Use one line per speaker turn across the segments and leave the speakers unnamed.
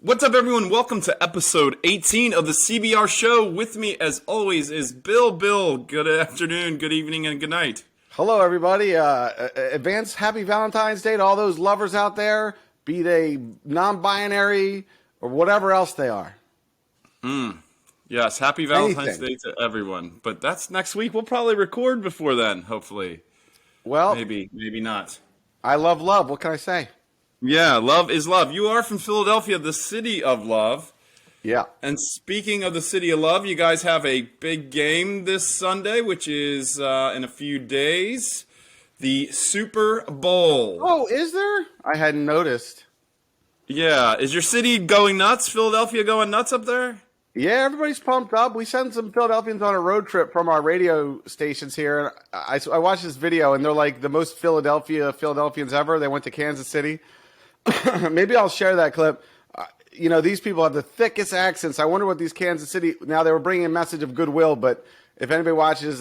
What's up, everyone? Welcome to episode 18 of the CBR show. With me, as always, is Bill. Bill, good afternoon, good evening, and good night.
Hello, everybody. Advance happy Valentine's Day to all those lovers out there, be they non-binary or whatever else they are.
Yes, happy Valentine's Day to everyone. But that's next week. We'll probably record before then, hopefully.
Well,
maybe not.
I love love. What can I say?
Yeah, love is love. You are from Philadelphia, the city of love.
Yeah.
And speaking of the city of love, you guys have a big game this Sunday, which is in a few days, the Super Bowl.
Oh, is there? I hadn't noticed.
Yeah. Is your city going nuts? Philadelphia going nuts up there?
Yeah, everybody's pumped up. We sent some Philadelphians on a road trip from our radio stations here. I watched this video, and they're like the most Philadelphians ever. They went to Kansas City. Maybe I'll share that clip. These people have the thickest accents. I wonder what these Kansas City. Now they were bringing a message of goodwill, but if anybody listens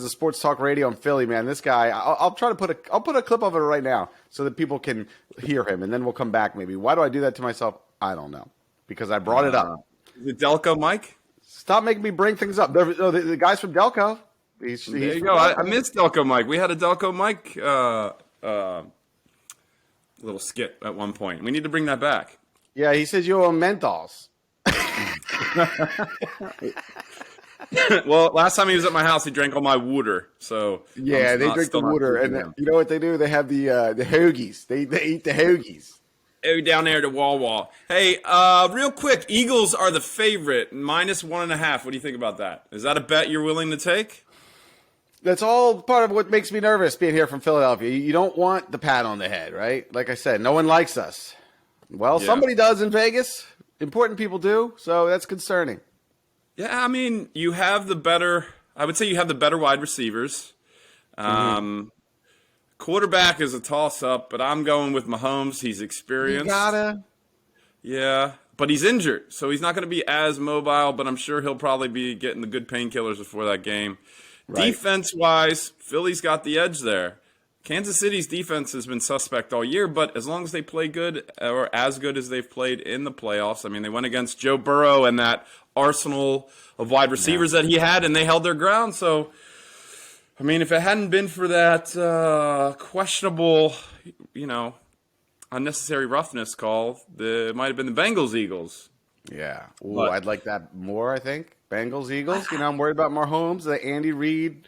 to sports talk radio in Philly, man, this guy. I'll try to I'll put a clip of it right now so that people can hear him, and then we'll come back. Maybe. Why do I do that to myself? I don't know, because I brought it up.
Is it Delco Mike?
Stop making me bring things up. The guy's from Delco.
There you go. I missed Delco Mike. We had a Delco Mike. Little skit at one point. We need to bring that back.
Yeah, he says you owe menthols.
Well, last time he was at my house, he drank all my water. So
yeah, they drink the water, and you know what they do? They have the hoagies. They eat the hoagies.
Oh, down there to Wawa. Hey, real quick, Eagles are the favorite, -1.5. What do you think about that? Is that a bet you're willing to take?
That's all part of what makes me nervous being here from Philadelphia. You don't want the pat on the head, right? Like I said, no one likes us. Well, Somebody does in Vegas. Important people do, so that's concerning.
Yeah, I mean, you have the better wide receivers. Quarterback is a toss-up, but I'm going with Mahomes. He's experienced.
You gotta.
Yeah, but he's injured, so he's not going to be as mobile, but I'm sure he'll probably be getting the good painkillers before that game. Right. Defense-wise, Philly's got the edge there. Kansas City's defense has been suspect all year, but as long as they play good or as good as they've played in the playoffs, I mean, they went against Joe Burrow and that arsenal of wide receivers that he had, and they held their ground. So, I mean, if it hadn't been for that questionable, unnecessary roughness call, it might have been the Bengals-Eagles.
Yeah. Ooh, I'd like that more, I think. Bengals, Eagles. I'm worried about Mahomes, the Andy Reid.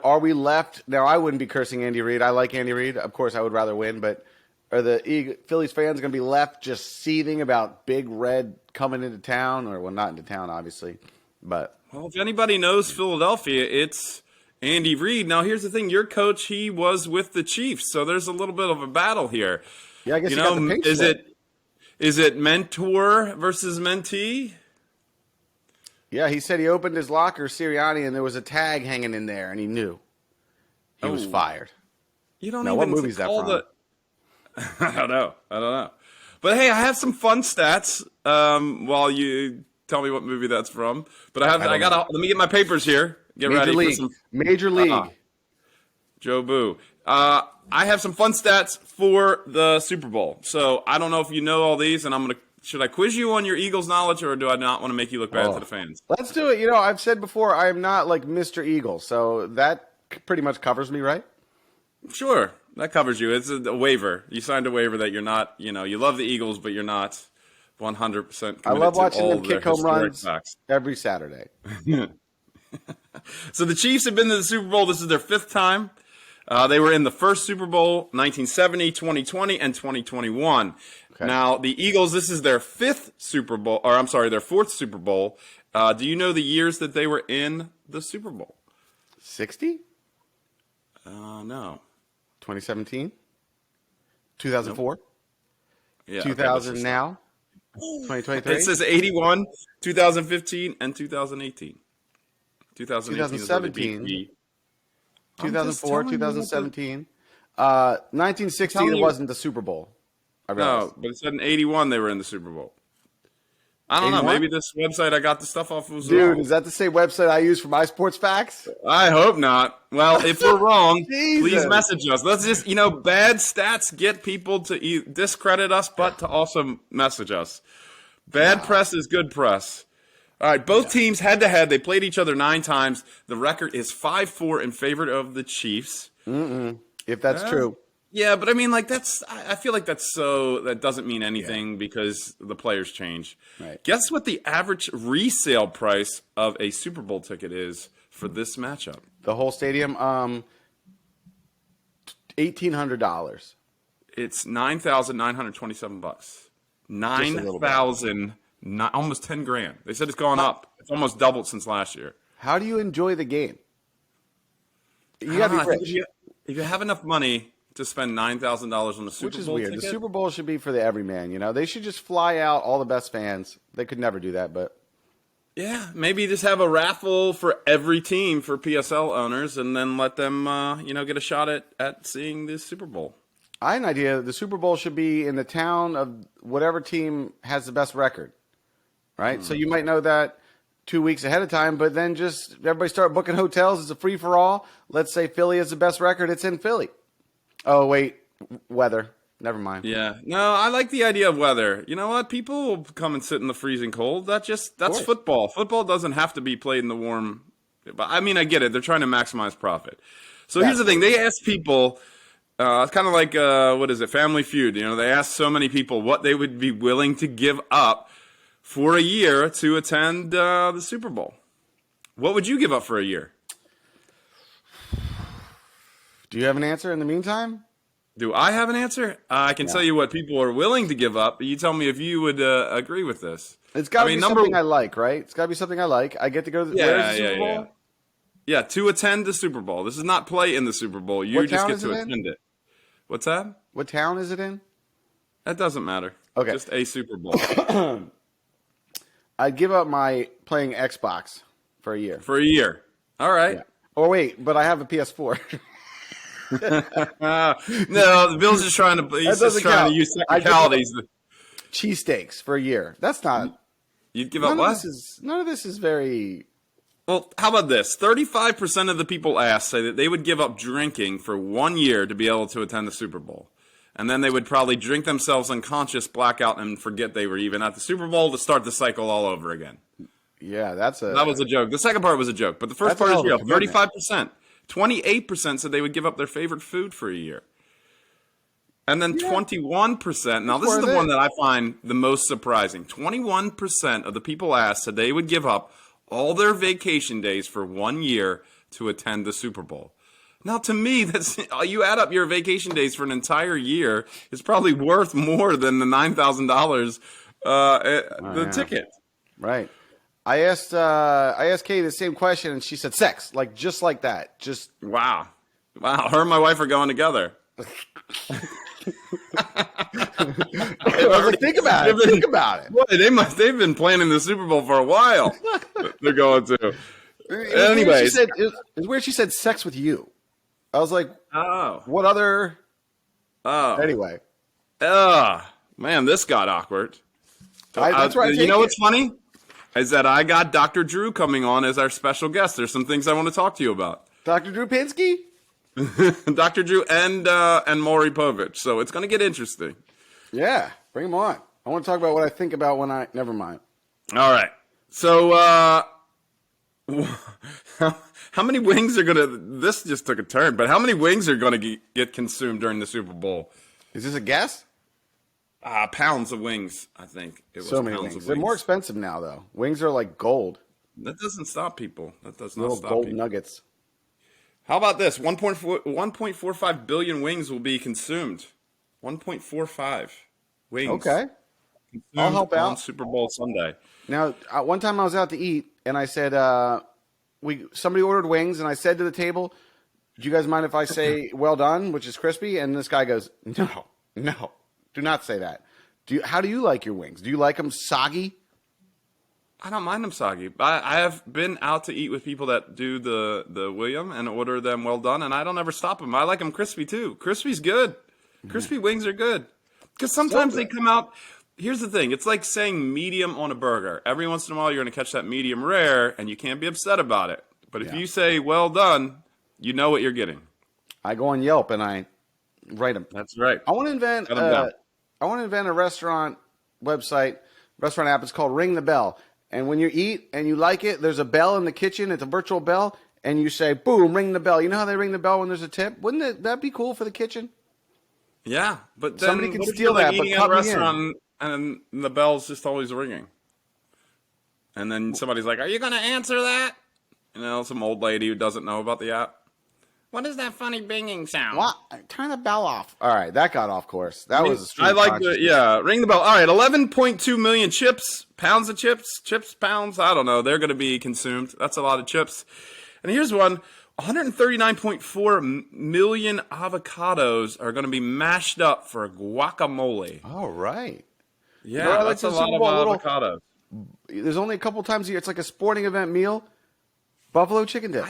Are we left? Now, I wouldn't be cursing Andy Reid. I like Andy Reid. Of course, I would rather win. But are the Phillies fans going to be left just seething about Big Red coming into town? Or, well, not into town, obviously. But
well, if anybody knows Philadelphia, it's Andy Reid. Now, here's the thing. Your coach, he was with the Chiefs. So there's a little bit of a battle here.
Yeah, I guess you got the pink slip.
Is it mentor versus mentee?
Yeah, he said he opened his locker, Sirianni, and there was a tag hanging in there, and he knew he was fired.
You don't
know
even
what movie is that from?
I don't know. But hey, I have some fun stats. While you tell me what movie that's from, but let me get my papers here. Get
Major
ready
League.
for some
Major League.
Joe Boo. I have some fun stats for the Super Bowl. So I don't know if you know all these, and should I quiz you on your Eagles knowledge, or do I not want to make you look bad to the fans?
Let's do it. I've said before, I am not like Mr. Eagle, so that pretty much covers me, right?
Sure, that covers you. It's a waiver. You signed a waiver that you're not, you love the Eagles, but you're not 100% committed
I love watching
to all
them kick home runs every Saturday.
So the Chiefs have been to the Super Bowl. This is their 5th time. They were in the first Super Bowl, 1970, 2020, and 2021. Okay. Now, the Eagles, this is their 5th Super Bowl, their 4th Super Bowl. Do you know the years that they were in the Super Bowl?
60?
No.
2017? 2004?
Nope. Yeah,
2000 now? 2023?
It says 81, 2015, and 2018.
2017. 2004, 2017. 1916, it wasn't the Super Bowl.
No, but it said in 81 they were in the Super Bowl. I don't know. Maybe this website I got the stuff off was wrong.
Dude, is that the same website I use for my sports facts?
I hope not. Well, if we're wrong, please message us. Let's just, bad stats get people to discredit us, but to also message us. Bad press is good press. All right, both teams head-to-head. They played each other 9 times. The record is 5-4 in favor of the Chiefs.
If that's true.
Yeah, but I mean, like I feel like that doesn't mean anything because the players change.
Right.
Guess what the average resale price of a Super Bowl ticket is for this matchup?
The whole stadium, $1,800.
It's $9,927. 9,000, almost 10 grand. They said it's gone up. It's almost doubled since last year.
How do you enjoy the game? You got to be rich.
If you have enough money to spend $9,000 on the Super Bowl,
Which is weird.
ticket,
The Super Bowl should be for the everyman. You know, they should just fly out all the best fans. They could never do that, but
yeah, maybe just have a raffle for every team for PSL owners, and then let them, get a shot at seeing the Super Bowl.
I had an idea. The Super Bowl should be in the town of whatever team has the best record, right? So you might know that 2 weeks ahead of time, but then just everybody start booking hotels. It's a free for all. Let's say Philly has the best record. It's in Philly. Oh wait, weather. Never mind.
Yeah, no, I like the idea of weather. You know what? People will come and sit in the freezing cold. That's football. Football doesn't have to be played in the warm. But I mean, I get it. They're trying to maximize profit. So here's the thing. They ask people. It's kind of like, Family Feud. You know, they asked so many people what they would be willing to give up for a year to attend the Super Bowl. What would you give up for a year?
Do you have an answer in the meantime?
Do I have an answer? I can tell you what people are willing to give up. You tell me if you would agree with this.
It's got to be something I like, right? It's got to be something I like. I get to go to where's the Super Bowl?
Yeah, to attend the Super Bowl. This is not play in the Super Bowl. You just get to attend it. What's that?
What town is it in?
That doesn't matter.
Okay.
Just a Super Bowl.
I'd give up my playing Xbox for a year.
For a year. All right.
Yeah. Oh, wait, but I have a PS4.
No, the Bill's just trying to use technicalities.
Cheesesteaks for a year. That's not.
You'd give up what?
None of this is very.
Well, how about this? 35% of the people asked say that they would give up drinking for 1 year to be able to attend the Super Bowl. And then they would probably drink themselves unconscious, blackout, and forget they were even at the Super Bowl to start the cycle all over again.
Yeah, that
was a joke. The second part was a joke, but the first part is real. 35%. 28% said they would give up their favorite food for a year. And then 21%. Now, this is the one that I find the most surprising. 21% of the people asked said they would give up all their vacation days for 1 year to attend the Super Bowl. Now, to me, that's you add up your vacation days for an entire year, it's probably worth more than the $9,000 ticket.
Right. I asked Katie the same question, and she said sex, just like that. Just
wow. Her and my wife are going together.
I was like, think about it.
Boy, they've been planning the Super Bowl for a while. They're going to. Anyways,
it's weird she said sex with you. I was like,
oh,
what other?
Oh,
anyway.
Man, this got awkward.
That's right.
You know what's funny is that I got Dr. Drew coming on as our special guest. There's some things I want to talk to you about.
Dr. Drew Pinsky?
Dr. Drew and Maury Povich. So it's going to get interesting.
Yeah, bring him on. I want to talk about what I think about when I. Never mind.
All right. So, how many wings are going to. This just took a turn, but how many wings are going to get consumed during the Super Bowl?
Is this a guess?
Pounds of wings, I think. It was
so many wings. They're more expensive now, though. Wings are like gold.
That doesn't stop people. That does not
Little
stop
gold
people.
nuggets.
How about this? 1.45 billion wings will be consumed. 1.45 wings.
Okay. I'll help out.
On Super Bowl Sunday.
Now, one time I was out to eat, and I said, somebody ordered wings, and I said to the table, do you guys mind if I say well done, which is crispy? And this guy goes, no, do not say that. How do you like your wings? Do you like them soggy?
I don't mind them soggy. I have been out to eat with people that do the William and order them well done, and I don't ever stop them. I like them crispy, too. Crispy's good. Crispy wings are good. Because sometimes they come out. Here's the thing. It's like saying medium on a burger. Every once in a while, you're going to catch that medium rare, and you can't be upset about it. But if you say well done, you know what you're getting.
I go on Yelp, and I write them.
That's right.
I want to invent a restaurant website restaurant app. It's called Ring the Bell. And when you eat and you like it, there's a bell in the kitchen. It's a virtual bell. And you say, boom, ring the bell. You know how they ring the bell when there's a tip? Wouldn't that be cool for the kitchen?
Yeah, but then
Somebody can
what if
steal
you're, like,
that, but
eating at
cut
a
me
restaurant and the bell's just always ringing? And then somebody's like, "Are you going to answer that?" You know, some old lady who doesn't know about the app. What is that funny binging sound?
What? Turn the bell off. All right, that got off course. That was a stream
I like
consciousness.
ring the bell. All right, 11.2 million pounds of chips, pounds. I don't know. They're going to be consumed. That's a lot of chips. And here's one: 139.4 million avocados are going to be mashed up for guacamole.
All right.
Yeah,
You know,
that's a
the
lot
Super
of
Bowl,
avocados.
There's only a couple times a year. It's like a sporting event meal. Buffalo chicken dip.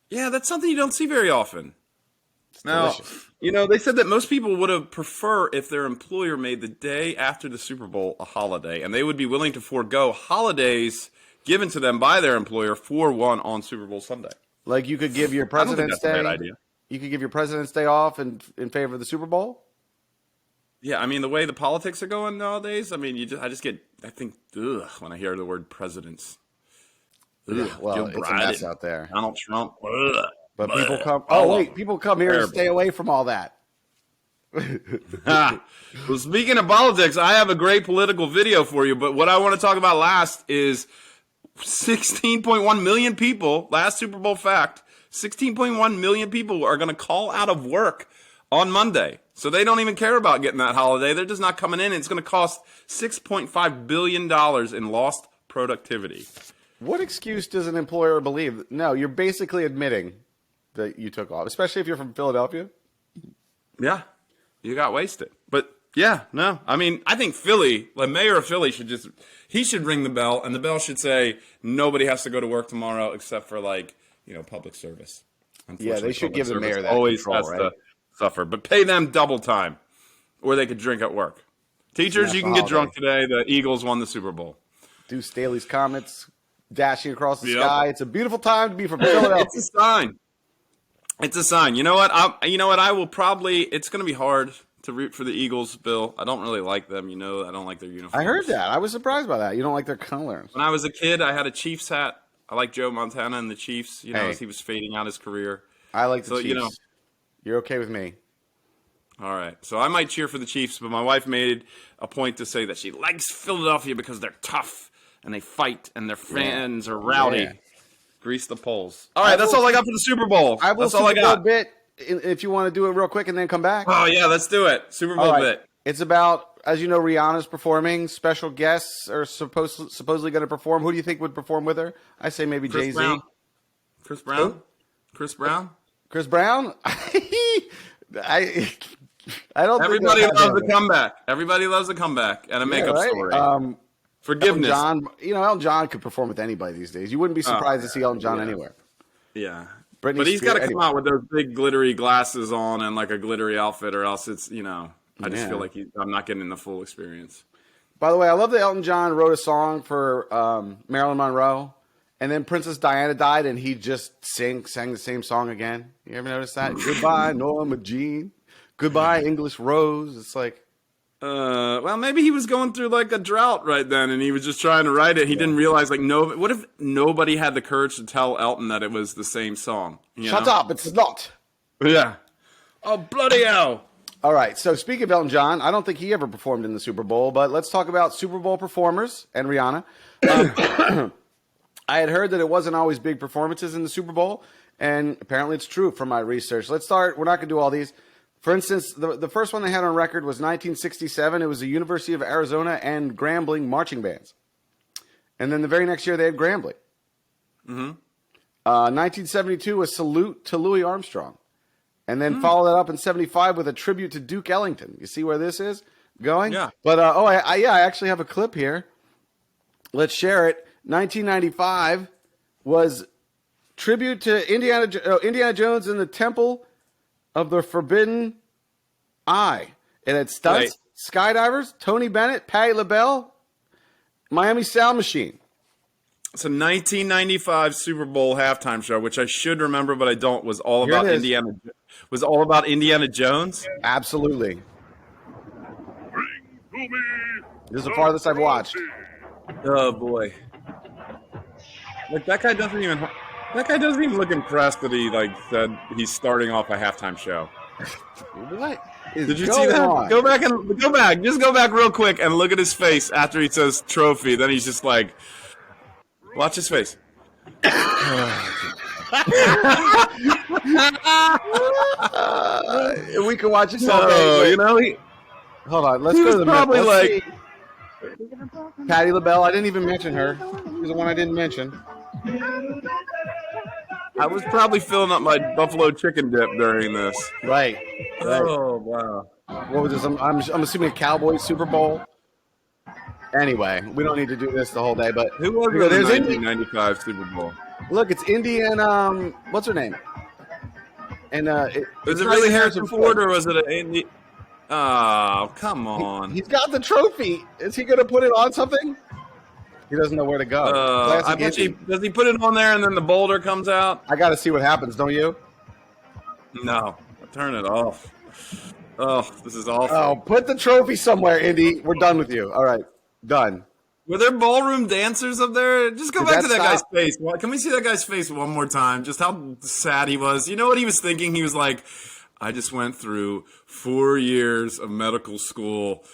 Yeah, that's something you don't see very often. Now,
delicious.
you know, they said that most people would have prefer if their employer made the day after the Super Bowl a holiday, and they would be willing to forego holidays given to them by their employer for one on Super Bowl Sunday.
Like you could give your
I don't think
President's
that's a
Day.
bad idea.
You could give your President's Day off in favor of the Super Bowl.
Yeah, I mean, the way the politics are going nowadays, I mean, I think, when I hear the word presidents. Ugh,
Well,
Joe
it's a
Biden,
mess out there.
Donald Trump. Ugh,
But
bleh.
people come.
All
Oh
of
wait,
them.
people come here to
Terrible.
stay away from all that.
Well, speaking of politics, I have a great political video for you, but what I want to talk about last is 16.1 million people, last Super Bowl fact, 16.1 million people are going to call out of work on Monday. So they don't even care about getting that holiday. They're just not coming in. It's going to cost $6.5 billion in lost productivity.
What excuse does an employer believe? No, you're basically admitting that you took off, especially if you're from Philadelphia.
Yeah, you got wasted. But yeah, no. I mean, I think Philly, the mayor of Philly he should ring the bell, and the bell should say nobody has to go to work tomorrow except for public service.
Yeah, they should
public
give the
service
mayor that
always
control,
has
right?
to suffer, but pay them double time, or they could drink at work. Teachers, you can get drunk today. The Eagles won the Super Bowl.
Do Staley's Comets dashing across the
Yep.
sky. It's a beautiful time to be from Philadelphia.
It's a sign. It's a sign. You know what? I will probably. It's going to be hard to root for the Eagles, Bill. I don't really like them. I don't like their uniforms.
I heard that. I was surprised by that. You don't like their colors.
When I was a kid, I had a Chiefs hat. I like Joe Montana and the Chiefs.
Hey.
As he was fading out his career.
I like the
So,
Chiefs. You're okay with me.
All right. So I might cheer for the Chiefs, but my wife made a point to say that she likes Philadelphia because they're tough and they fight and their fans are rowdy.
Yeah.
Grease the polls. All right, that's all I got for the Super Bowl.
I will
That's all I
Super Bowl
got.
bit if you want to do it real quick and then come back.
Oh yeah, let's do it. Super Bowl
All right.
bit.
It's about, as you know, Rihanna's performing. Special guests are supposedly going to perform. Who do you think would perform with her? I say maybe
Chris
Jay-Z.
Brown. Chris Brown.
Who?
Chris Brown.
Chris Brown? I don't
Everybody
think
loves a comeback. Everybody loves a comeback and a makeup story. Forgiveness.
Elton John, Elton John could perform with anybody these days. You wouldn't be surprised to see Elton John anywhere.
Yeah.
Britney
But he's got to
Spears-
come out with those big glittery glasses on and like a glittery outfit, or else it's I just feel like I'm not getting the full experience.
By the way, I love that Elton John wrote a song for Marilyn Monroe, and then Princess Diana died, and he just sang the same song again. You ever notice that? Goodbye, Norma Jean. Goodbye, English Rose. It's like,
Well, maybe he was going through like a drought right then, and he was just trying to write it. He didn't realize what if nobody had the courage to tell Elton that it was the same song?
shut up, it's not.
Yeah. Oh, bloody hell.
All right, so speaking of Elton John, I don't think he ever performed in the Super Bowl, but let's talk about Super Bowl performers and Rihanna. I had heard that it wasn't always big performances in the Super Bowl, and apparently it's true from my research. Let's start. We're not going to do all these. For instance, the first one they had on record was 1967. It was the University of Arizona and Grambling marching bands. And then the very next year they had Grambling. 1972 was Salute to Louis Armstrong. And then follow that up in 75 with a tribute to Duke Ellington. You see where this is going?
Yeah.
But, I actually have a clip here. Let's share it. 1995 was tribute to Indiana Jones in the Temple of the Forbidden Eye. It had stunts, skydivers, Tony Bennett, Patti LaBelle, Miami Sound Machine.
It's a 1995 Super Bowl halftime show, which I should remember, but I don't. Was all
Here
about
it is.
Indiana. Was all about Indiana Jones.
Absolutely.
Ring
This is the farthest I've watched.
Oh boy. Like that guy doesn't even look impressed that he said he's starting off a halftime show.
What is
Did you
going
see that?
on?
Go back. Just go back real quick and look at his face after he says trophy. Then he's just like, watch his face.
We can watch this all day. Hold on. Let's go to the
probably
like Patti LaBelle. I didn't even mention her. She's the one I didn't mention.
I was probably filling up my buffalo chicken dip during this.
Right.
Oh wow.
What was this? I'm assuming a Cowboys Super Bowl. Anyway, we don't need to do this the whole day. But
who was in the 1995 Super Bowl?
Look, it's Indy and what's her name? And
was it really Harrison Ford or was it an Indy? Oh, come on.
He's got the trophy. Is he going to put it on something? He doesn't know where to go.
I bet does he put it on there and then the boulder comes out?
I got to see what happens, don't you?
No. Turn it off. Oh, this is awful.
Oh, put the trophy somewhere, Indy. We're done with you. All right. Done.
Were there ballroom dancers up there? Just go back to that guy's face. Can we see that guy's face one more time? Just how sad he was. You know what he was thinking? He was like, I just went through 4 years of medical school,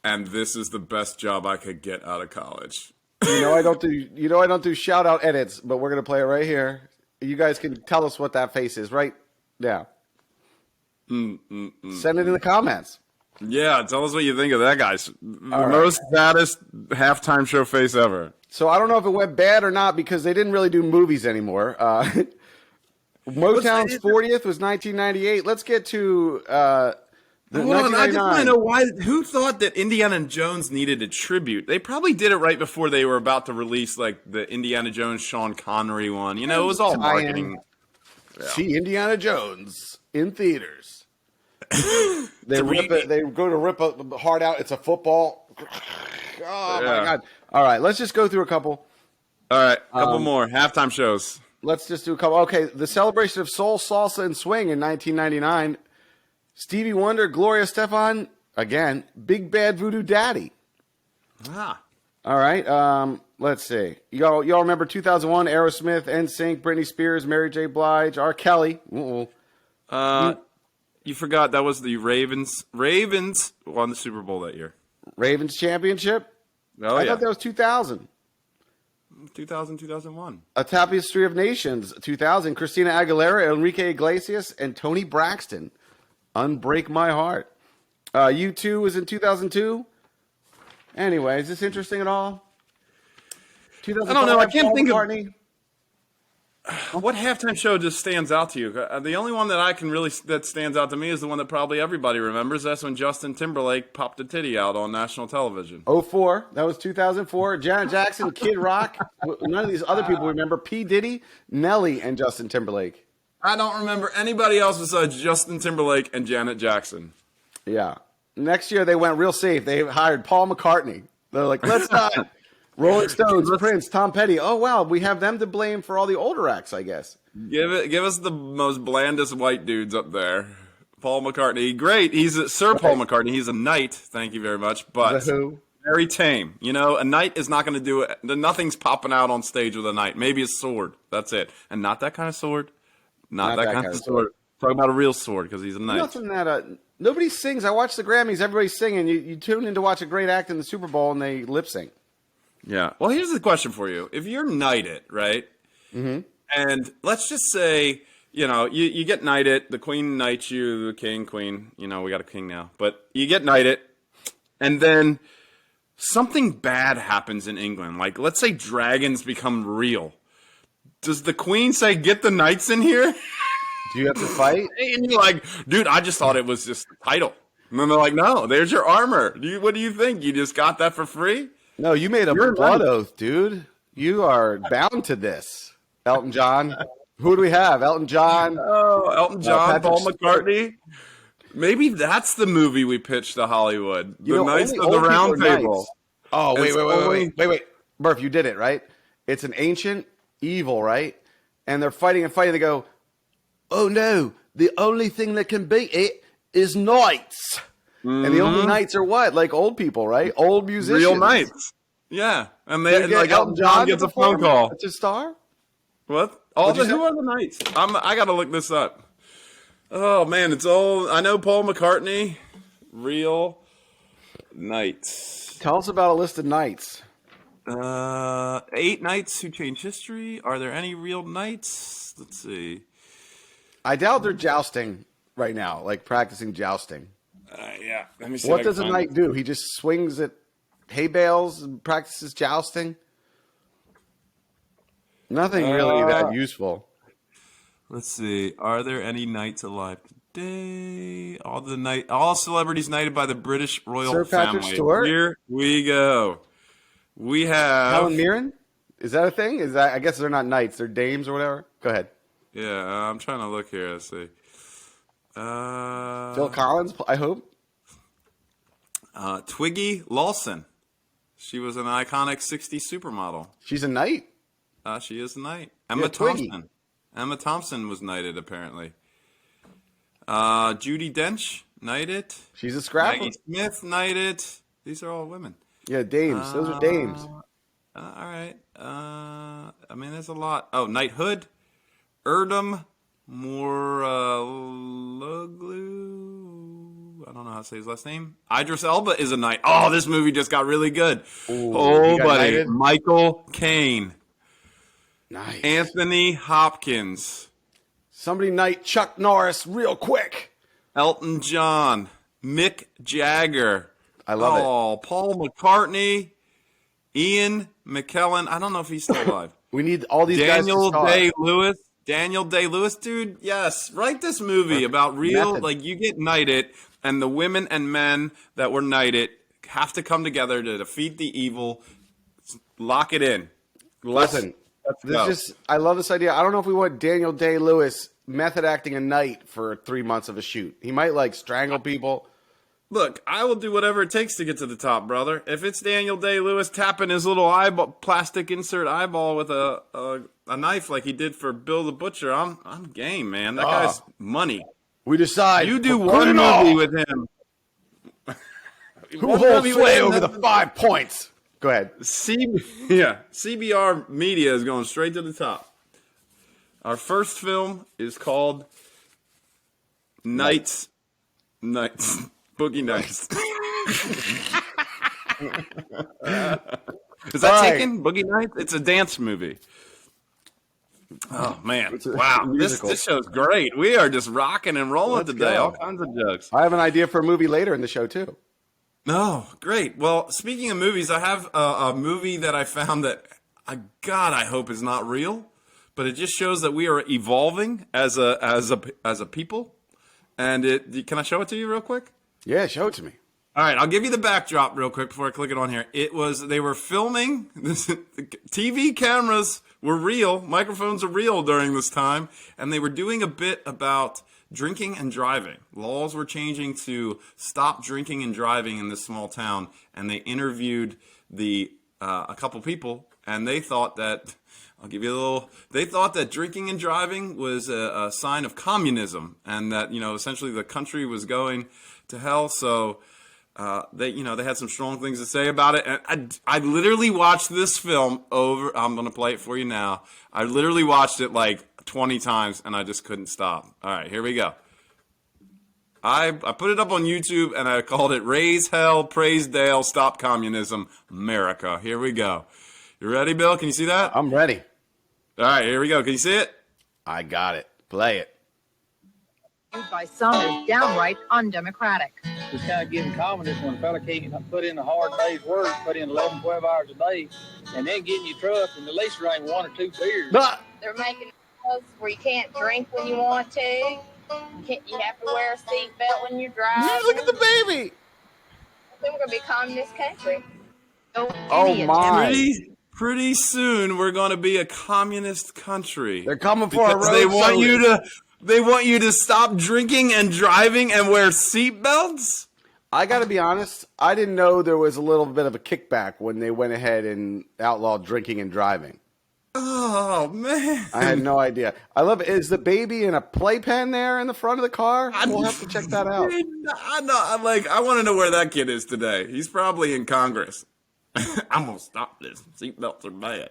and this is the best job I could get out of college.
I don't do shout out edits, but we're gonna play it right here. You guys can tell us what that face is right now. Send it in the comments.
Yeah, tell us what you think of that guy's most saddest halftime show face ever.
So I don't know if it went bad or not because they didn't really do movies anymore. Motown's 40th was 1998. Let's get to
I just want to know who thought that Indiana Jones needed a tribute. They probably did it right before they were about to release like the Indiana Jones Sean Connery one. It was all marketing.
Yeah. See Indiana Jones in theaters. They go to rip a heart out. It's a football. Oh my God! All right, let's just go through a couple.
All right, a couple more halftime shows.
Let's just do a couple. Okay, the celebration of soul, salsa, and swing in 1999. Stevie Wonder, Gloria Estefan, again, Big Bad Voodoo Daddy.
Ah.
All right. Let's see. Y'all remember 2001? Aerosmith, NSYNC, Britney Spears, Mary J. Blige, R. Kelly.
You forgot that was the Ravens. Ravens won the Super Bowl that year.
Ravens championship?
Oh,
I thought that was 2000.
2001.
A Tapestry of Nations, 2000. Christina Aguilera, Enrique Iglesias, and Toni Braxton. Unbreak My Heart. U2 was in 2002. Anyway, is this interesting at all?
I don't know. I can't think of what halftime show just stands out to you. The only one that stands out to me is the one that probably everybody remembers. That's when Justin Timberlake popped a titty out on national television.
04. That was 2004. Janet Jackson, Kid Rock. None of these other people remember. P. Diddy, Nelly, and Justin Timberlake.
I don't remember anybody else besides Justin Timberlake and Janet Jackson.
Yeah. Next year, they went real safe. They hired Paul McCartney. They're like, let's not. Rolling Stones, Prince, Tom Petty. Oh, wow. We have them to blame for all the older acts, I guess.
Give us the most blandest white dudes up there. Paul McCartney. Great. He's Sir Paul McCartney. He's a knight. Thank you very much. But very tame. A knight is not going to do it. Nothing's popping out on stage with a knight. Maybe a sword. That's it. And not that kind of sword. Not that kind of sword. Talking about a real sword because he's a knight.
Nothing that nobody sings. I watch the Grammys. Everybody's singing. You tune in to watch a great act in the Super Bowl, and they lip sync.
Yeah. Well, here's the question for you. If you're knighted, right? Mm-hmm. And let's just say, you get knighted. The queen knights you, the king, queen. We got a king now. But you get knighted, and then something bad happens in England. Like, let's say dragons become real. Does the queen say, get the knights in here?
Do you have to fight?
And you're like, dude, I just thought it was just the title. And then they're like, no, there's your armor. What do you think? You just got that for free?
No, you made a blood oath, dude. You are bound to this. Elton John. Who do we have? Elton John.
Oh, Elton John, Paul McCartney. Maybe that's the movie we pitched to Hollywood. The Knights of the Round Table.
Oh, wait. Murph, you did it, right? It's an ancient evil, right? And they're fighting and fighting. They go, oh, no, the only thing that can beat it is knights. And the only knights are what? Like old people, right? Old musicians.
Real knights. Yeah, and
Did
like Elton John gets a phone call.
To star?
What? Who are the knights? I got to look this up. Oh man, it's all. I know Paul McCartney. Real knights.
Tell us about a list of knights.
8 knights who changed history. Are there any real knights? Let's see.
I doubt they're jousting right now, like practicing jousting.
Yeah. Let me see.
What does a knight do? He just swings at hay bales and practices jousting? Nothing really that useful.
Let's see. Are there any knights alive today? All celebrities knighted by the British royal
Sir Patrick
family.
Stewart?
Here we go. We have
Helen Mirren? Is that a thing? I guess they're not knights, they're dames or whatever. Go ahead.
Yeah, I'm trying to look here. Let's see.
Phil Collins, I hope.
Twiggy Lawson. She was an iconic 60s supermodel.
She's a knight?
She is a knight. Emma
Twiggy.
Thompson. Emma Thompson was knighted, apparently. Judi Dench, knighted.
She's a scrapper.
Maggie Smith, knighted. These are all women.
Yeah, dames. Those are dames.
All right. I mean, there's a lot. Oh, knighthood. Erdem Morloglu. I don't know how to say his last name. Idris Elba is a knight. Oh, this movie just got really good.
Ooh,
buddy.
knighted?
Michael Caine.
Nice.
Anthony Hopkins.
Somebody knight Chuck Norris real quick.
Elton John. Mick Jagger.
I love it.
Oh, Paul McCartney. Ian McKellen. I don't know if he's still alive.
We need all these
Daniel
guys to star.
Day-Lewis. Daniel Day-Lewis. Dude, yes. Write this movie about real,
Method.
like you get knighted, and the women and men that were knighted have to come together to defeat the evil. Lock it in.
Listen,
Let's go.
I love this idea. I don't know if we want Daniel Day-Lewis method acting a knight for 3 months of a shoot. He might like strangle people.
Look, I will do whatever it takes to get to the top, brother. If it's Daniel Day-Lewis tapping his little eyeball, plastic insert eyeball with a knife like he did for Bill the Butcher, I'm game, man. That guy's money.
We decide.
You do
for
one
good and all.
movie with him.
Who
One
holds
movie with
sway
him,
over the
that's-
5 points? Go ahead.
CBR Media is going straight to the top. Our first film is called Nights. Boogie Nights. Is that
All right.
taken? Boogie Nights? It's a dance movie. Oh, man. Wow. This show's great. We are just rocking and rolling
Let's
today.
go.
All kinds of jokes.
I have an idea for a movie later in the show, too.
No, great. Well, speaking of movies, I have a movie that I found that, I hope is not real, but it just shows that we are evolving as a people. And can I show it to you real quick?
Yeah, show it to me.
All right, I'll give you the backdrop real quick before I click it on here. They were filming, TV cameras were real, microphones are real during this time, and they were doing a bit about drinking and driving. Laws were changing to stop drinking and driving in this small town, and they interviewed a couple people, and they thought that, they thought that drinking and driving was a sign of communism, and that, essentially the country was going to hell, so they had some strong things to say about it. And I literally watched this film over. I'm going to play it for you now. I literally watched it like 20 times, and I just couldn't stop. All right, here we go. I put it up on YouTube, and I called it Raise Hell, Praise Dale, Stop Communism, America. Here we go. You ready, Bill? Can you see that?
I'm ready.
All right, here we go. Can you see it?
I got it. Play it.
By some is downright undemocratic.
It's kind of getting communist when a fella can't put in a hard day's work, put in 11, 12 hours a day, and then get in your truck and at least drink 1 or 2 beers.
Ah!
They're making laws where you can't drink when you want to. You have to wear a seatbelt when you're driving.
Look at the baby.
Then we're going to be a communist country.
Oh,
Any
my.
Pretty soon we're going to be a communist country.
They're coming for our
Because
road.
they want you to stop drinking and driving and wear seatbelts?
I got to be honest. I didn't know there was a little bit of a kickback when they went ahead and outlawed drinking and driving.
Oh man,
I had no idea. I love it. Is the baby in a playpen there in the front of the car? We'll have to check that out.
I know. I want to know where that kid is today. He's probably in Congress. I'm gonna stop this. Seatbelts are bad.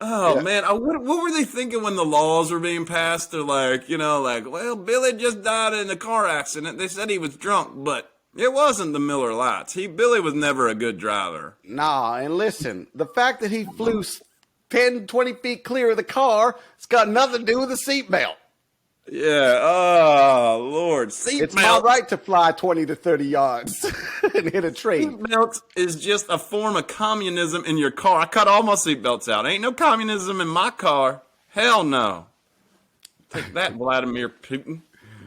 Oh
Yeah.
man, what were they thinking when the laws were being passed? They're like, well, Billy just died in a car accident. They said he was drunk, but it wasn't the Miller Lights. Billy was never a good driver.
Nah, and listen, the fact that he flew 10, 20 feet clear of the car, it's got nothing to do with the seatbelt.
Yeah. Oh Lord, seatbelt.
It's my right to fly 20 to 30 yards and hit a tree.
Seatbelt is just a form of communism in your car. I cut all my seatbelts out. Ain't no communism in my car. Hell no. Take that, Vladimir Putin.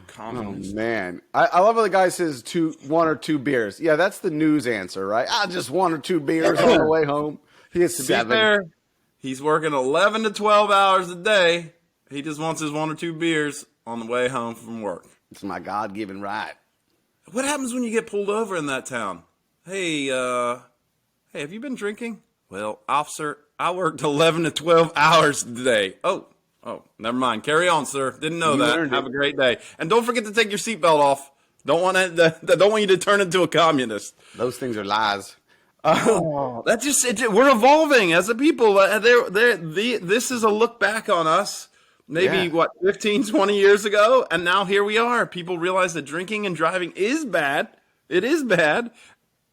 Communist.
Oh, man. I love how the guy says one or two beers. Yeah, that's the news answer, right? Just one or two beers on the way home. He has
To be
7.
fair, he's working 11 to 12 hours a day. He just wants his one or two beers on the way home from work.
It's my God-given right.
What happens when you get pulled over in that town? Hey, have you been drinking? Well, officer, I worked 11 to 12 hours today. Oh, never mind. Carry on, sir. Didn't know that. Have a great day. And don't forget to take your seatbelt off. Don't want you to turn into a communist.
Those things are lies.
We're evolving as a people. This is a look back on us. Maybe, 15, 20 years ago, and now here we are. People realize that drinking and driving is bad. It is bad,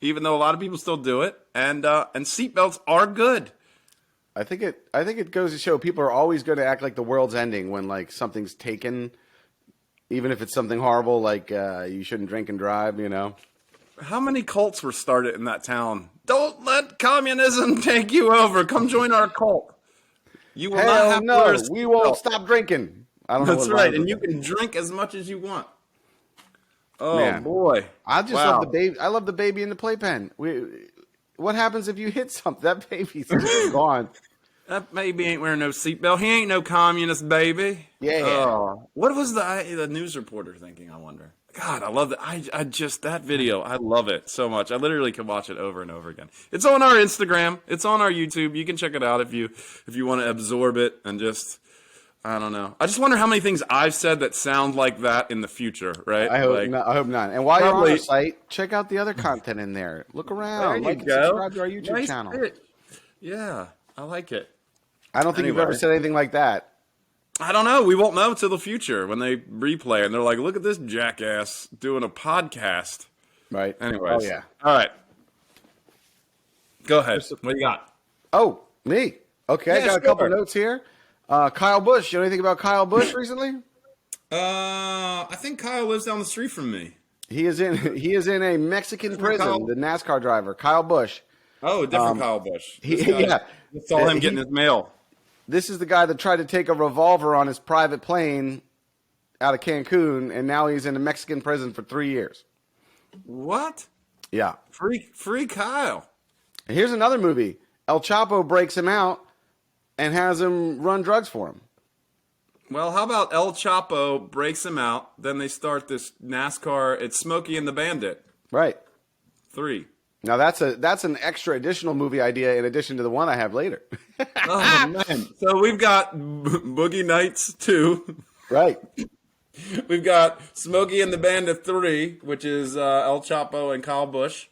even though a lot of people still do it. And seatbelts are good.
I think it goes to show people are always going to act like the world's ending when like something's taken, even if it's something horrible like you shouldn't drink and drive.
How many cults were started in that town? Don't let communism take you over. Come join our cult. You will not have to wear a seatbelt.
We won't stop drinking. I don't know.
That's right, and you can drink as much as you want. Oh
Man.
Boy,
I just love the baby. I love the baby in the playpen. What happens if you hit something? That baby's gone.
That baby ain't wearing no seatbelt. He ain't no communist baby.
Yeah.
Oh. What was the news reporter thinking, I wonder? God, I love that. I just, that video, I love it so much. I literally can watch it over and over again. It's on our Instagram. It's on our YouTube. You can check it out if you want to absorb it and just, I don't know. I just wonder how many things I've said that sound like that in the future, right?
I hope not. And while you're on our site, check out the other content in there. Look around.
There you go.
Subscribe to our YouTube channel.
Bit. Yeah, I like it.
I don't think you've ever said anything like that.
I don't know. We won't know till the future when they replay and they're like, look at this jackass doing a podcast.
Right.
Anyways.
Oh, yeah.
All right. Go ahead. What do you got?
Oh, me. Okay.
Yeah,
I got a couple notes here. Kyle Busch. You know anything about Kyle Busch recently?
I think Kyle lives down the street from me.
He is in a Mexican prison, the NASCAR driver, Kyle Busch.
Oh, different Kyle Busch.
Yeah.
I saw him getting his mail.
This is the guy that tried to take a revolver on his private plane out of Cancun, and now he's in a Mexican prison for 3 years.
What?
Yeah.
Free Kyle.
And here's another movie. El Chapo breaks him out and has him run drugs for him.
Well, how about El Chapo breaks him out, then they start this NASCAR, it's Smokey and the Bandit.
Right.
3.
Now that's an extra additional movie idea in addition to the one I have later.
Oh, man. So we've got Boogie Nights 2.
Right.
We've got Smokey and the Bandit 3, which is El Chapo and Kyle Busch.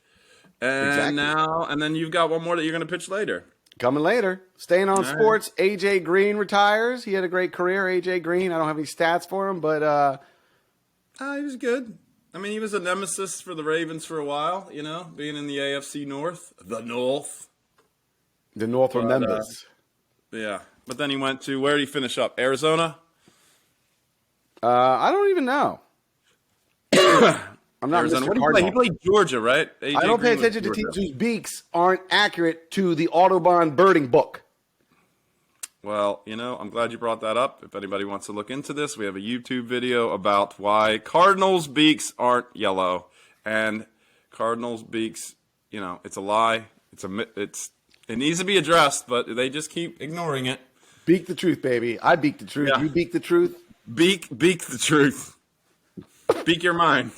And and then you've got one more that you're going to pitch later.
Coming later. Staying on sports, AJ Green retires. He had a great career, AJ Green. I don't have any stats for him, but
he was good. I mean, he was a nemesis for the Ravens for a while, being in the AFC North. The North
remembers.
Yeah. But then he went to, where did he finish up? Arizona?
I don't even know. I'm not
Arizona.
Mr.
What
Cardinal.
he played Georgia, right? AJ
I don't pay
Green
attention to
was
teams
Georgia.
whose beaks aren't accurate to the Audubon birding book.
Well, I'm glad you brought that up. If anybody wants to look into this, we have a YouTube video about why Cardinals' beaks aren't yellow. And Cardinals' beaks, it's a lie. It needs to be addressed, but they just keep ignoring it.
Beak the truth, baby. I beak the truth.
Yeah.
You beak the truth.
Beak the truth. Beak your mind.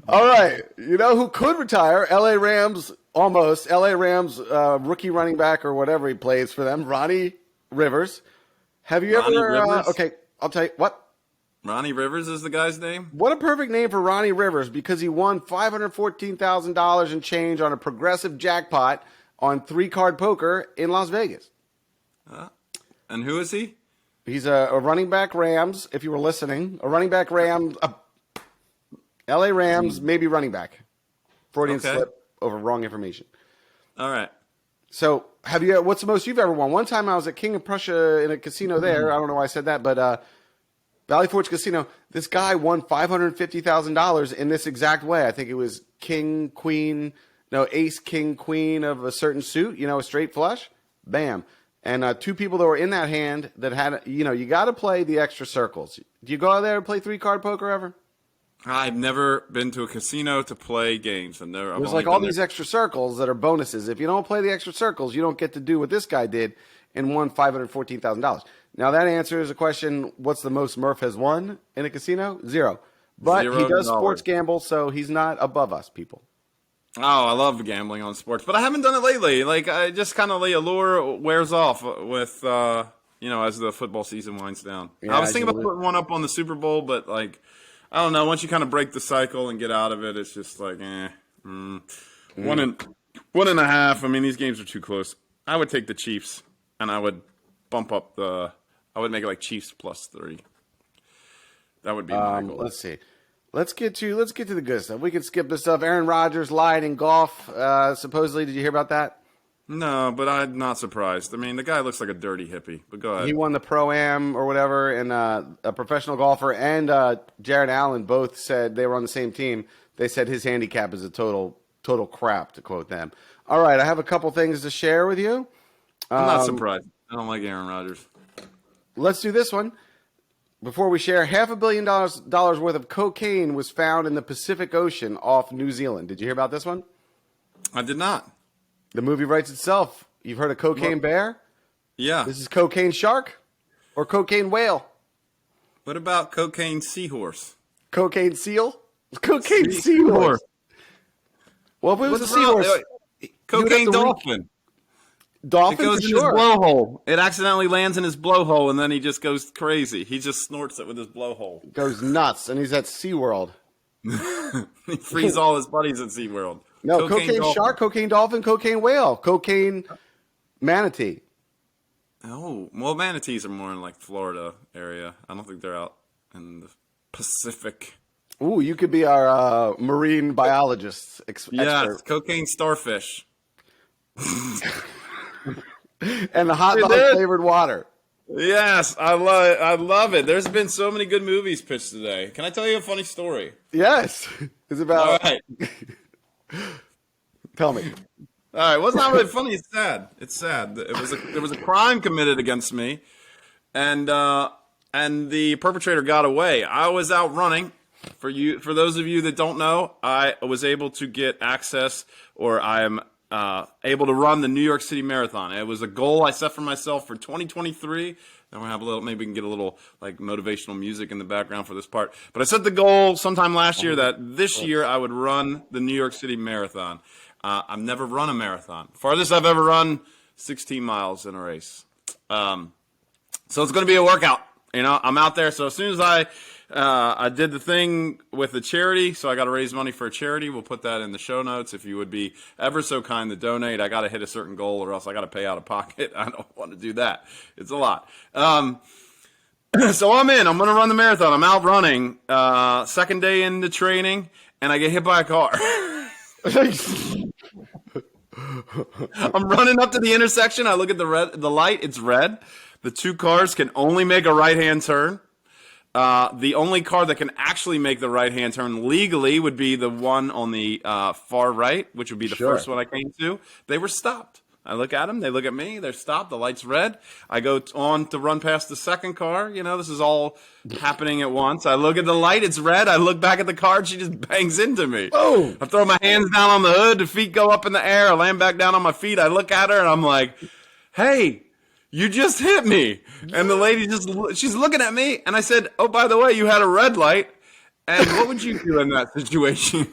All right. You know who could retire? LA Rams, almost. LA Rams rookie running back or whatever he plays for them, Ronnie Rivers. Have you
Ronnie
ever
Rivers?
okay, I'll tell you what.
Ronnie Rivers is the guy's name?
What a perfect name for Ronnie Rivers because he won $514,000 in change on a progressive jackpot on 3-card poker in Las Vegas.
And who is he?
He's a running back Rams, if you were listening. A running back Rams, LA Rams, maybe running back. Freudian slip over wrong information.
All right.
So, what's the most you've ever won? One time I was at King of Prussia in a casino there. I don't know why I said that, but Valley Forge Casino, this guy won $550,000 in this exact way. I think it was ace, king, queen of a certain suit, a straight flush. Bam. And 2 people that were in that hand that had, you got to play the extra circles. Do you go out there and play 3-card poker ever?
I've never been to a casino to play games.
There's like all these extra circles that are bonuses. If you don't play the extra circles, you don't get to do what this guy did and won $514,000. Now that answers a question, what's the most Murph has won in a casino? 0. But he does sports gamble, so he's not above us, people.
Oh, I love gambling on sports, but I haven't done it lately. Like, I just kind of the allure wears off with, as the football season winds down.
Yeah,
I was thinking about putting one up on the Super Bowl, but I don't know. Once you kind of break the cycle and get out of it, it's just like, 1.5. I mean, these games are too close. I would take the Chiefs, and I would bump up I would make it like Chiefs +3. That would be my goal.
Let's see. Let's get to the good stuff. We can skip this stuff. Aaron Rodgers lied in golf. Supposedly, did you hear about that?
No, but I'm not surprised. I mean, the guy looks like a dirty hippie. But go ahead.
He won the Pro-Am or whatever, and a professional golfer and Jared Allen both said they were on the same team. They said his handicap is a total crap, to quote them. All right, I have a couple things to share with you.
I'm not surprised. I don't like Aaron Rodgers.
Let's do this one. Before we share, $500 million worth of cocaine was found in the Pacific Ocean off New Zealand. Did you hear about this one?
I did not.
The movie writes itself. You've heard of cocaine bear?
Yeah.
This is cocaine shark or cocaine whale?
What about cocaine seahorse?
Cocaine seal? Cocaine seahorse. Well, if it was a seahorse.
Cocaine dolphin.
Dolphin
it goes
for
in
sure.
his blowhole. It accidentally lands in his blowhole, and then he just goes crazy. He just snorts it with his blowhole.
Goes nuts, and he's at SeaWorld.
He frees all his buddies at SeaWorld.
No, cocaine shark, cocaine dolphin, cocaine whale, cocaine manatee.
Oh, well, manatees are more in like Florida area. I don't think they're out in the Pacific.
Ooh, you could be our marine biologist expert.
Yes, cocaine starfish.
And the hot dog flavored water.
Yes, I love it. There's been so many good movies pitched today. Can I tell you a funny story?
Yes. It's about.
All right.
Tell me.
All right. Well, it's not really funny. It's sad. It's sad. There was a crime committed against me, and the perpetrator got away. I was out running. For those of you that don't know, I was able to get access, or I am able to run the New York City Marathon. It was a goal I set for myself for 2023. Then we'll have maybe we can get a little like motivational music in the background for this part. But I set the goal sometime last year that this year I would run the New York City Marathon. I've never run a marathon. Farthest I've ever run, 16 miles in a race. So it's going to be a workout. I'm out there. So as soon as I did the thing with the charity, so I got to raise money for a charity. We'll put that in the show notes. If you would be ever so kind to donate, I got to hit a certain goal or else I got to pay out of pocket. I don't want to do that. It's a lot. So I'm in. I'm going to run the marathon. I'm out running. Second day into training, and I get hit by a car. I'm running up to the intersection. I look at the light. It's red. The 2 cars can only make a right-hand turn. The only car that can actually make the right-hand turn legally would be the one on the far right, which would be the first one I came to. They were stopped. I look at them. They look at me. They're stopped. The light's red. I go on to run past the second car. This is all happening at once. I look at the light. It's red. I look back at the car. And she just bangs into me. Oh! I throw my hands down on the hood. The feet go up in the air. I land back down on my feet. I look at her, and I'm like, hey, you just hit me. And the lady she's looking at me. And I said, oh, by the way, you had a red light. And what would you do in that situation?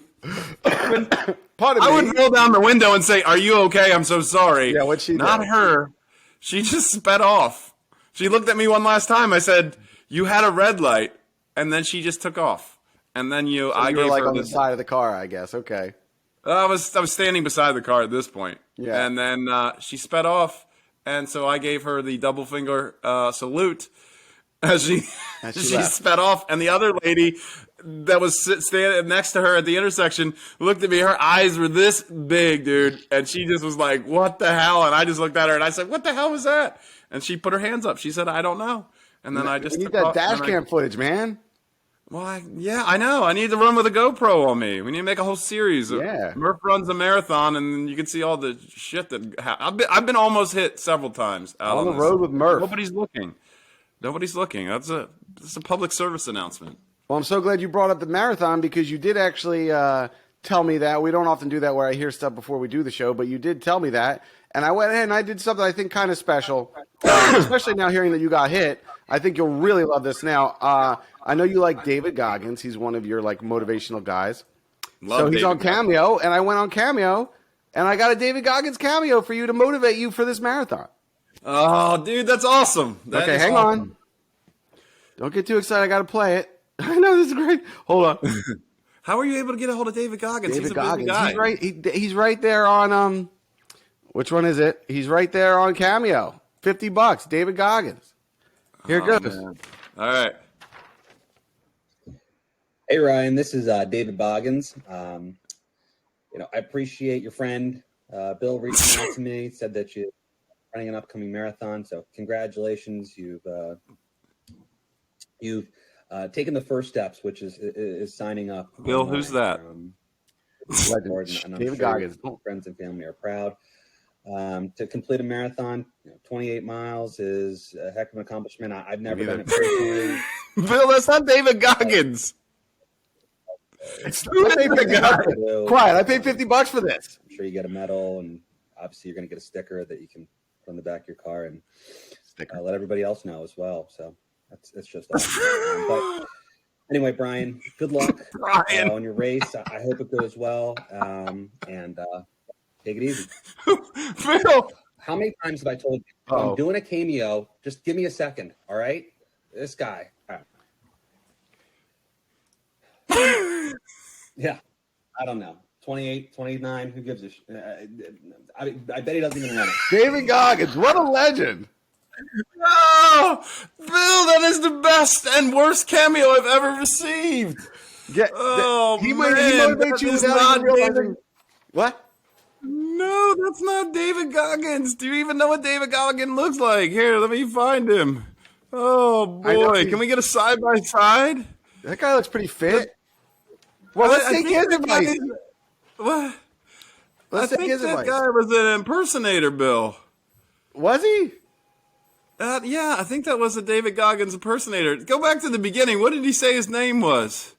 Pardon
I
me.
would roll down the window and say, "Are you okay? I'm so sorry."
Yeah, what'd she do?
Not her. She just sped off. She looked at me one last time. I said, "You had a red light," and then she just took off. And then
You
I
were
gave
like
her
on the side of the car, I guess. Okay.
I was standing beside the car at this point.
Yeah.
And then she sped off, and so I gave her the double finger salute as she
left.
sped off. And the other lady that was standing next to her at the intersection looked at me. Her eyes were this big, dude, and she just was like, "What the hell?" And I just looked at her and I said, "What the hell was that?" And she put her hands up. She said, "I don't know." And then I just
We need
took
that
off,
dash
and
cam footage, man.
Well, yeah, I know. I need to run with a GoPro on me. We need to make a whole series.
Yeah.
Murph runs a marathon, and you can see all the shit that I've been almost hit several times out
On the
this.
road with Murph.
Nobody's looking. Nobody's looking. That's a public service announcement.
Well, I'm so glad you brought up the marathon because you did actually tell me that. We don't often do that where I hear stuff before we do the show, but you did tell me that. And I went ahead and I did something I think kind of special, especially now hearing that you got hit. I think you'll really love this now. I know you like David Goggins. He's one of your like motivational guys.
Love
He's
David
on Cameo, and I went on Cameo, and I got a David Goggins cameo for you to motivate you for this marathon.
Oh, dude, that's awesome. That
Okay,
is
hang
awesome.
on. Don't get too excited. I got to play it. I know this is great. Hold on.
How are you able to get a hold of David Goggins?
David
He's a busy
Goggins.
guy.
He's right. He's right there on which one is it? He's right there on Cameo. $50. David Goggins. Here it goes.
Man. All right.
Hey Ryan, this is David Boggins. I appreciate your friend Bill reaching out to me. Said that you're running an upcoming marathon, so congratulations. You've taken the first steps, which is signing up.
Bill,
online.
who's that?
Legend.
And I'm
David
sure
Goggins.
your friends and family are proud. To complete a marathon, 28 miles is a heck of an accomplishment. I've never done it personally.
Bill, that's not David Goggins.
I paid $50. Quiet. I paid $50 for this.
I'm sure you get a medal, and obviously you're going to get a sticker that you can put on the back of your car and let everybody else know as well. So that's just awesome. But anyway, Brian, good luck on your race. I hope it goes well, and take it easy.
Bill.
How many times have I told you? If I'm doing a cameo, just give me a second, all right? This guy. All right. Yeah, I don't know. 28, 29, who gives a shit? I bet he doesn't even run it.
David Goggins. What a legend.
Oh, Bill, that is the best and worst cameo I've ever received.
Yeah,
Oh,
he
man,
motivates you
that is
without
not
even realizing.
David.
What?
No, that's not David Goggins. Do you even know what David Goggins looks like? Here, let me find him. Oh, boy. Can we get a side-by-side?
That guy looks pretty fit. Well, let's take his advice.
What?
Let's
I
take
think
his
that
advice.
guy was an impersonator, Bill.
Was he?
Yeah, I think that was a David Goggins impersonator. Go back to the beginning. What did he say his name was?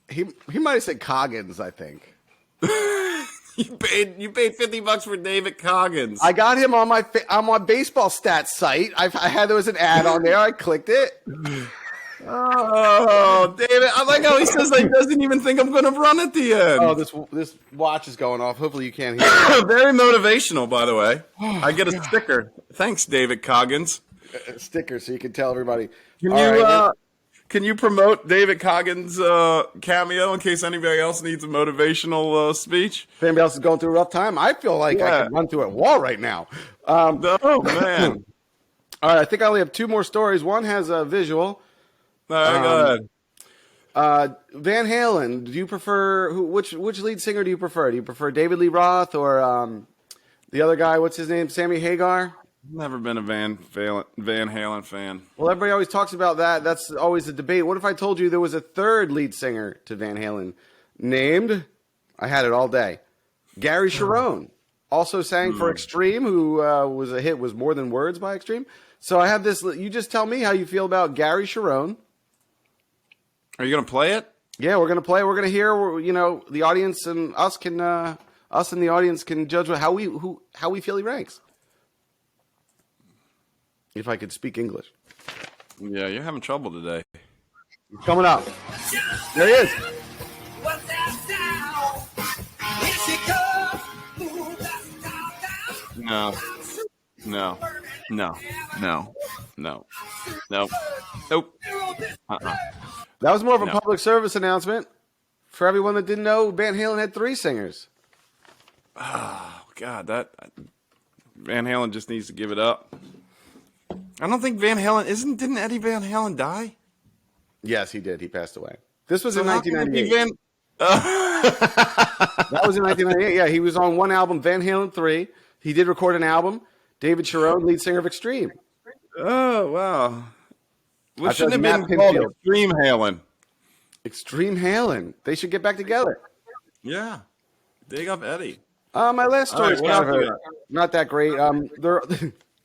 He might have said Coggins, I think.
You paid $50 for David Goggins.
I got him on my baseball stats site. I had there was an ad on there. I clicked it.
Oh, David! I like how he says he doesn't even think I'm going to run at the end.
Oh, this watch is going off. Hopefully you can't hear it.
Very motivational, by the way. I get a sticker. Thanks, David Goggins.
A sticker so you can tell everybody.
Can you promote David Goggins' cameo in case anybody else needs a motivational speech?
If anybody else is going through a rough time, I feel like I could run through a wall right now.
Oh, man.
All right, I think I only have two more stories. One has a visual.
All right, go ahead.
Van Halen. Do you prefer which lead singer do you prefer? Do you prefer David Lee Roth or the other guy? What's his name? Sammy Hagar.
Never been a Van Halen fan.
Well, everybody always talks about that. That's always a debate. What if I told you there was a third lead singer to Van Halen named? I had it all day. Gary Cherone also sang for Extreme, who was a hit. Was More Than Words by Extreme. So I have this. You just tell me how you feel about Gary Cherone.
Are you going to play it?
Yeah, we're gonna play. We're gonna hear. The audience and us and the audience can judge how we feel he ranks. If I could speak English.
Yeah, you're having trouble today.
Coming up. There he is.
No. No. No. No. No. No. Nope.
That was more of a
No.
public service announcement for everyone that didn't know. Van Halen had 3 singers.
Oh God, that Van Halen just needs to give it up. I don't think Van Halen didn't Eddie Van Halen die?
Yes, he did. He passed away. This was
So
in
how can it be
1998. That was in 1998. Yeah, he was on one album, Van Halen 3. He did record an album. David Cherone, lead singer of Extreme.
Oh wow!
I
What shouldn't have
thought
been
Matt
called
Pinfield.
Extreme Halen?
Extreme Halen. They should get back together.
Yeah, dig up Eddie.
My last story is
All right, what
kind of
else you got?
not that great. They're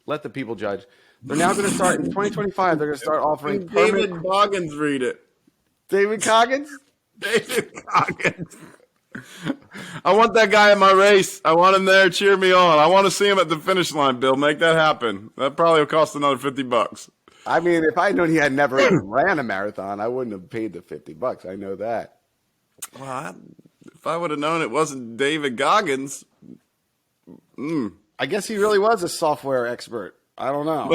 let the people judge. They're now going to start in 2025. They're going to start offering
David
permanent.
Boggins read it.
David Coggins.
David Goggins. I want that guy in my race. I want him there. Cheer me on. I want to see him at the finish line, Bill. Make that happen. That probably will cost another $50.
I mean, if I had known he had never even ran a marathon, I wouldn't have paid the $50. I know that.
Well, if I would have known it wasn't David Goggins.
I guess he really was a software expert. I don't know.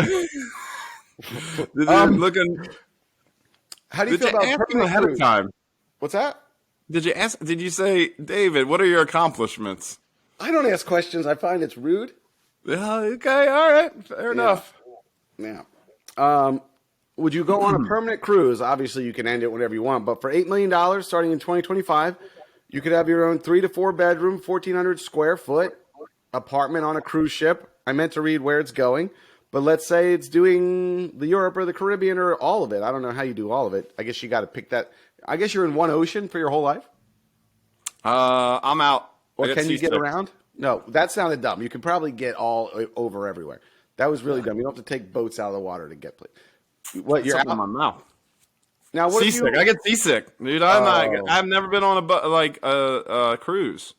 Looking.
How do you
Did
feel
you
about
ask him ahead of
cruise?
time?
What's that?
Did you ask? Did you say, David? What are your accomplishments?
I don't ask questions. I find it's rude.
Yeah. Okay. All right. Fair enough.
Yeah. Would you go on a permanent cruise? Obviously, you can end it whenever you want, but for $8 million starting in 2025, you could have your own 3 to 4 bedroom, 1,400 square foot apartment on a cruise ship. I meant to read where it's going, but let's say it's doing the Europe or the Caribbean or all of it. I don't know how you do all of it. I guess you got to pick that. I guess you're in one ocean for your whole life.
I'm out.
Or
I got
can you get
seasick.
around? No, that sounded dumb. You can probably get all over everywhere. That was really dumb. You don't have to take boats out of the water to get places. What you're
Something
out?
in my mouth.
Now what if
Seasick.
you?
I get seasick, dude. I'm
Oh.
not. I've never been on a cruise.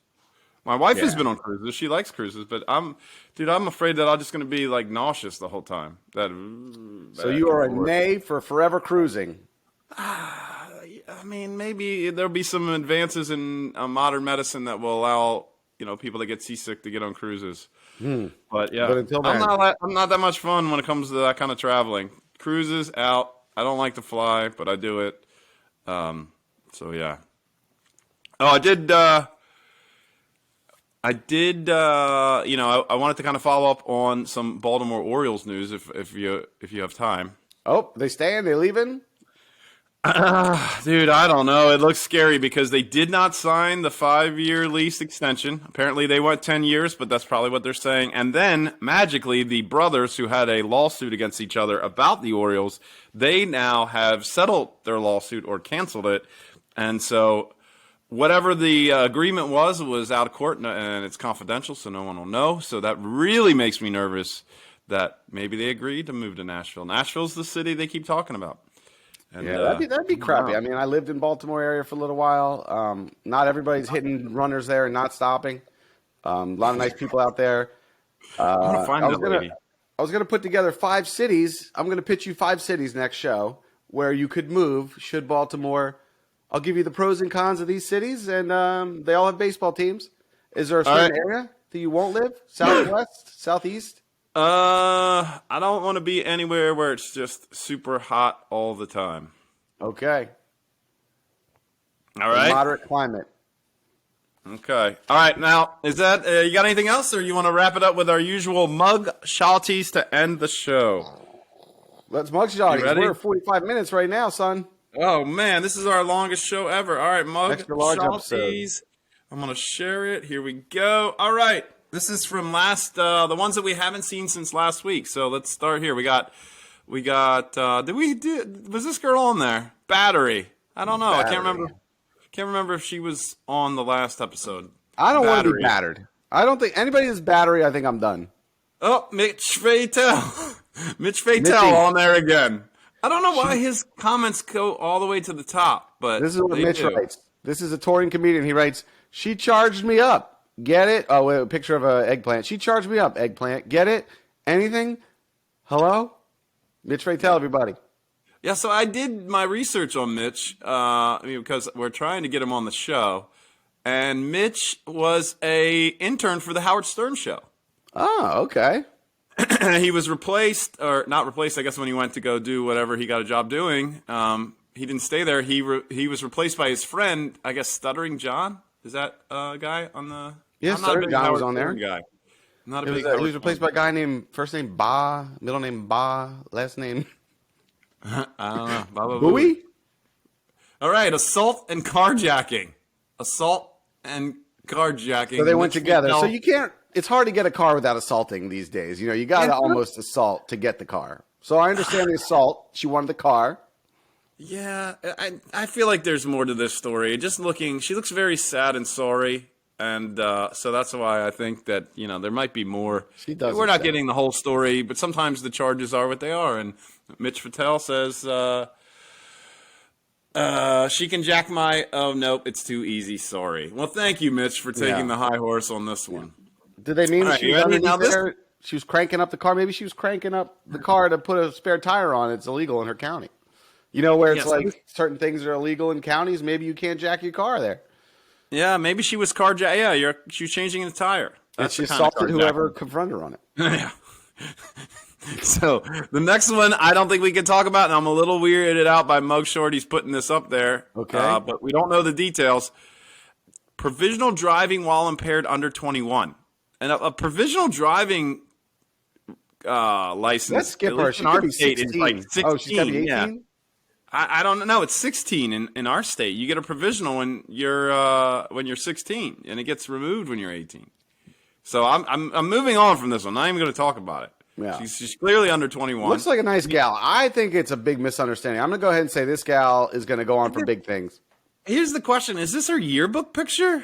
My wife has
Yeah.
been on cruises. She likes cruises, but I'm afraid that I'm just going to be like nauseous the whole time.
So you are a nay for forever cruising.
I mean, maybe there'll be some advances in modern medicine that will allow people that get seasick to get on cruises. But yeah,
But until then-
I'm not that much fun when it comes to that kind of traveling. Cruises out. I don't like to fly, but I do it. So yeah. Oh, I did. I wanted to kind of follow up on some Baltimore Orioles news if you have time.
Oh, they staying? They leaving?
Dude, I don't know. It looks scary because they did not sign the 5-year lease extension. Apparently they went 10 years, but that's probably what they're saying. And then, magically, the brothers who had a lawsuit against each other about the Orioles, they now have settled their lawsuit or canceled it. And so whatever the agreement was out of court, and it's confidential, so no one will know. So that really makes me nervous that maybe they agreed to move to Nashville. Nashville's the city they keep talking about. And,
Yeah, that'd be crappy. I mean, I lived in Baltimore area for a little while. Not everybody's hitting runners there and not stopping. A lot of nice people out there.
I'm gonna find that lady.
I was gonna put together 5 cities. I'm gonna pitch you 5 cities next show where you could move. Should Baltimore? I'll give you the pros and cons of these cities, and they all have baseball teams. Is there a certain area that you won't live? Southwest, southeast?
I don't want to be anywhere where it's just super hot all the time.
Okay.
All right.
Moderate climate.
Okay. All right. Now, is that you got anything else, or you want to wrap it up with our usual mug shotties to end the show?
Let's mugshot.
You ready?
We're at 45 minutes right now, son.
Oh man, this is our longest show ever. All right, mug
Extra large
shotties. I'm gonna share it. Here we go. All right. This is from the ones that we haven't seen since last week. So let's start here. We got. Was this girl on there? Battery. I don't know.
Battery.
I can't remember if she was on the last episode.
I don't want to be
Battery.
battered. I don't think anybody that's battery. I think I'm done.
Oh, Mitch Fatel. Mitch Fatel
Mitchy.
on there again. I don't know why his comments go all the way to the top, but
This is what
they
Mitch
do.
writes. This is a touring comedian. He writes, "She charged me up. Get it? Oh, wait, a picture of an eggplant. She charged me up. Eggplant. Get it? Anything? Hello? Mitch Fatel, everybody.
Yeah, so I did my research on Mitch because we're trying to get him on the show. And Mitch was a intern for the Howard Stern show.
Oh, okay.
He was replaced, or not replaced, I guess, when he went to go do whatever he got a job doing. He didn't stay there. He was replaced by his friend, I guess, Stuttering John. Is that a guy on the?
Yeah, Stuttering John was on there.
Guy. Not a
He
big.
was replaced by a guy named first name Ba, middle name Ba, last name
I don't know. Baba
Bowie.
All right, assault and carjacking. Assault and carjacking.
So they went
Mitch
together.
McDowell.
So you can't. It's hard to get a car without assaulting these days. You know, you got to almost assault to get the car. So I understand the assault. She wanted the car.
Yeah, I feel like there's more to this story. Just looking, she looks very sad and sorry, and so that's why I think that there might be more.
She does.
We're not getting the whole story, but sometimes the charges are what they are. And Mitch Patel says she can jack my. Oh nope, it's too easy. Sorry. Well, thank you, Mitch, for taking the high horse on this one.
Did they mean
All right,
she
you
was
ready?
underneath
Now this-
there? She was cranking up the car. Maybe she was cranking up the car to put a spare tire on. It's illegal in her county. You know where it's like certain things are illegal in counties. Maybe you can't jack your car there.
Yeah, maybe she was carjacking. Yeah, she was changing the tire.
And she assaulted whoever confronted her on it.
Yeah. So the next one, I don't think we can talk about, and I'm a little weirded out by Mug Shorty's putting this up there.
Okay.
But we don't know the details. Provisional driving while impaired under 21. And a provisional driving license.
Let's skip her. She
in our
could be
state
16.
is like 16.
Oh, she's got to be 18?
Yeah. I don't know. It's 16 in our state. You get a provisional when you're 16, and it gets removed when you're 18. So I'm moving on from this one. I'm not even going to talk about it.
Yeah.
She's clearly under 21.
Looks like a nice gal. I think it's a big misunderstanding. I'm going to go ahead and say this gal is going to go on for big things.
Here's the question: is this her yearbook picture?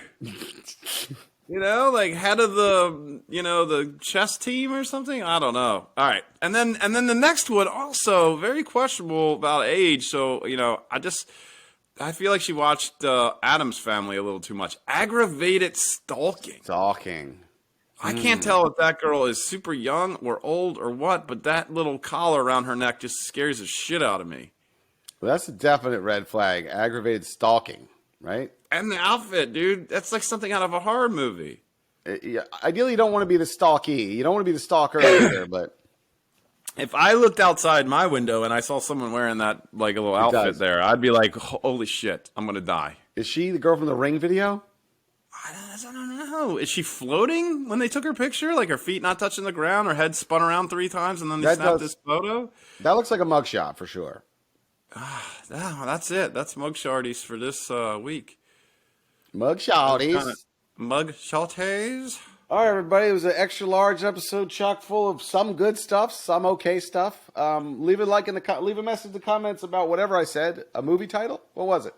Like head of the chess team or something? I don't know. All right, and then the next one also very questionable about age. So I feel like she watched Addams Family a little too much. Aggravated stalking. I can't tell if that girl is super young or old or what, but that little collar around her neck just scares the shit out of me.
Well, that's a definite red flag. Aggravated stalking, right?
And the outfit, dude, that's like something out of a horror movie.
Yeah, ideally, you don't want to be the stalky. You don't want to be the stalker either, but...
If I looked outside my window and I saw someone wearing that like a little outfit there, I'd be like, holy shit, I'm going to die.
Is she the girl from the Ring video?
I don't know. Is she floating when they took her picture? Like her feet not touching the ground, her head spun around 3 times, and then they snapped this photo?
That looks like a mugshot for sure.
That's it. That's Mug Sharties for this week.
Mugshotties.
Mug Sharties.
All right, everybody. It was an extra large episode, chock full of some good stuff, some okay stuff. Leave a leave a message in the comments about whatever I said. A movie title? What was it?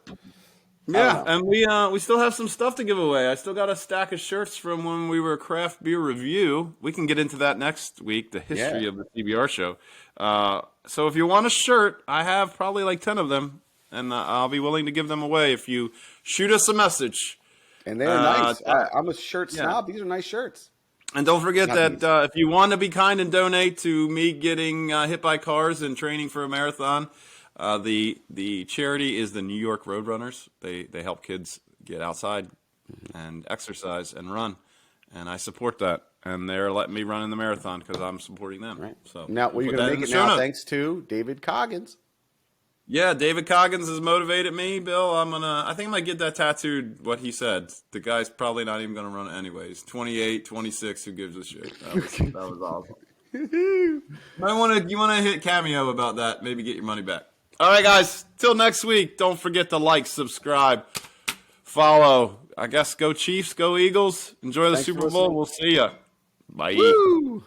Yeah, and we still have some stuff to give away. I still got a stack of shirts from when we were Craft Beer Review. We can get into that next week, the history of the CBR show. So if you want a shirt, I have probably like 10 of them, and I'll be willing to give them away if you shoot us a message.
And they're nice. I'm a shirt snob. These are nice shirts.
And don't forget that if you want to be kind and donate to me getting hit by cars and training for a marathon, the charity is the New York Roadrunners. They help kids get outside and exercise and run, and I support that. And they're letting me run in the marathon because I'm supporting them.
Right.
So
now, you're going to make it now thanks to David Coggins. Yeah,
David Coggins has motivated me, Bill. I think I'm gonna get that tattooed. What he said. The guy's probably not even gonna run it anyways. 28, 26. Who gives a shit? That was awesome. You wanna hit Cameo about that? Maybe get your money back. All right, guys. Till next week. Don't forget to like, subscribe, follow. I guess go Chiefs, go Eagles. Enjoy the Super Bowl. We'll see ya. Bye.
Woo!